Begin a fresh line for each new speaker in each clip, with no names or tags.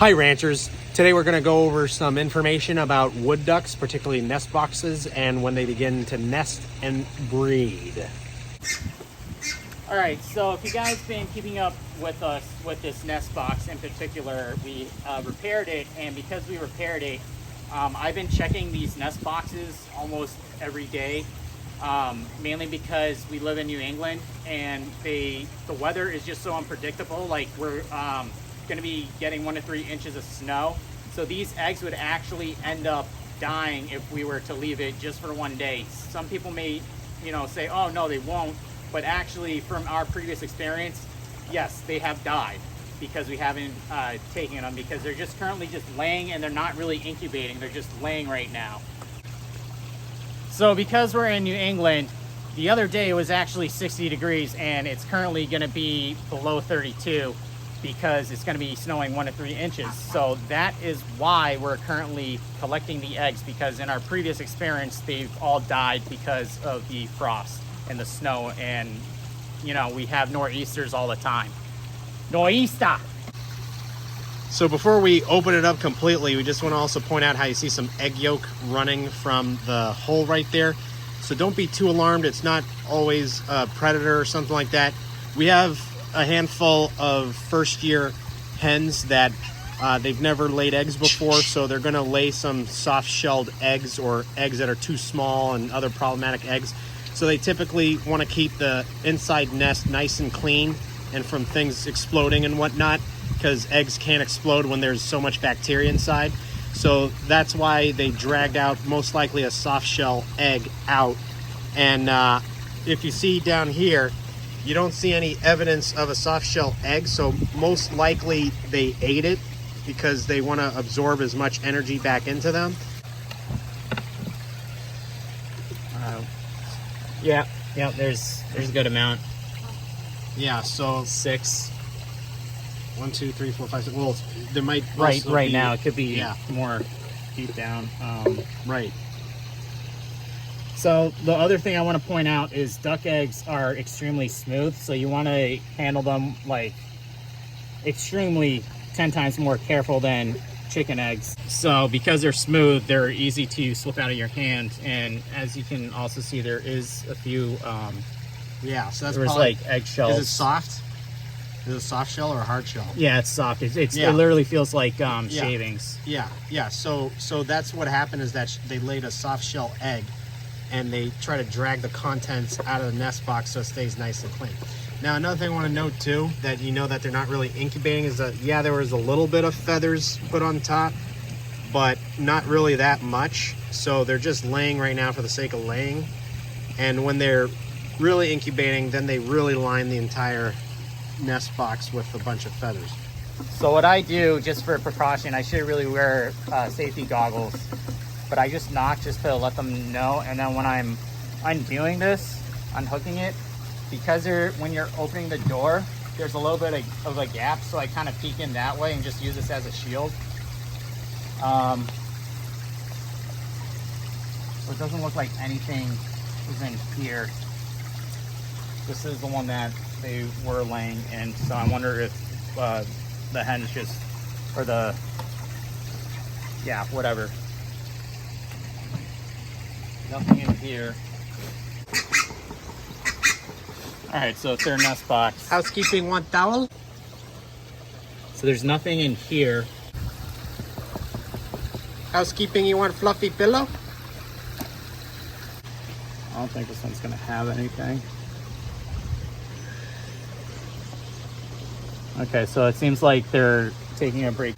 Hi ranchers, today we're going to go over some information about wood ducks, particularly nest boxes, and when they begin to nest and breed.
All right, so if you guys been keeping up with us with this nest box in particular, we repaired it, and because we repaired it, I've been checking these nest boxes almost every day, mainly because we live in New England and the weather is just so unpredictable. Like we're going to be getting 1 to 3 inches of snow, so these eggs would actually end up dying if we were to leave it just for 1 day. Some people may, say, oh no, they won't. But actually, from our previous experience, yes, they have died because we haven't taken them, because they're just currently just laying and they're not really incubating. They're just laying right now. So because we're in New England, the other day it was actually 60 degrees and it's currently going to be below 32 because it's going to be snowing 1 to 3 inches. So that is why we're currently collecting the eggs, because in our previous experience, they've all died because of the frost and the snow, and we have nor'easters all the time. Nor'easter!
So before we open it up completely, we just want to also point out how you see some egg yolk running from the hole right there. So don't be too alarmed. It's not always a predator or something like that. We have a handful of first-year hens that they've never laid eggs before, so they're going to lay some soft-shelled eggs or eggs that are too small and other problematic eggs. So they typically want to keep the inside nest nice and clean and from things exploding and whatnot, because eggs can't explode when there's so much bacteria inside. So that's why they dragged out most likely a soft shell egg out. And if you see down here, you don't see any evidence of a soft shell egg, so most likely they ate it because they want to absorb as much energy back into them.
Yeah, there's a good amount.
Yeah, so
6.
1, 2, 3, 4, 5, 6. Well, there might
Right
be,
now it could be more deep down.
Right.
So the other thing I want to point out is duck eggs are extremely smooth, so you want to handle them like extremely 10 times more careful than chicken eggs. So because they're smooth, they're easy to slip out of your hand, and as you can also see, there is a few
so that's
there's
probably,
like eggshells.
Is it soft? Is it a soft shell or a hard shell?
Yeah, it's soft. It literally feels like shavings.
Yeah. So that's what happened, is that they laid a soft shell egg and they try to drag the contents out of the nest box so it stays nice and clean. Now, another thing I want to note too, that that they're not really incubating, is that there was a little bit of feathers put on top, but not really that much. So they're just laying right now for the sake of laying. And when they're really incubating, then they really line the entire nest box with a bunch of feathers.
So what I do, just for precaution, I should really wear safety goggles, but I just knock just to let them know. And then when I'm undoing this, unhooking it, because when you're opening the door, there's a little bit of a gap, so I kind of peek in that way and just use this as a shield. So it doesn't look like anything is in here. This is the one that they were laying in, so I wonder if the hens just, or whatever. Nothing in here. All right, so it's their nest box.
Housekeeping, want towel?
So there's nothing in here.
Housekeeping, you want fluffy pillow?
I don't think this one's gonna have anything. Okay, so it seems like they're taking a break.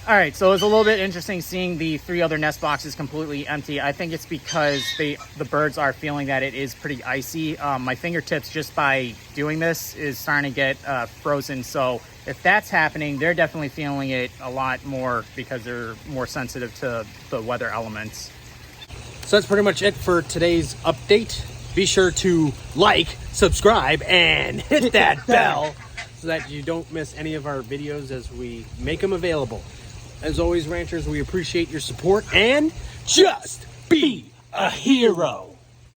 All right, so it's a little bit interesting seeing the 3 other nest boxes completely empty. I think it's because the birds are feeling that it is pretty icy. My fingertips, just by doing this, is starting to get frozen. So if that's happening, they're definitely feeling it a lot more because they're more sensitive to the weather elements.
So that's pretty much it for today's update. Be sure to like, subscribe, and hit that bell so that you don't miss any of our videos as we make them available. As always, ranchers, we appreciate your support, and just be a hero.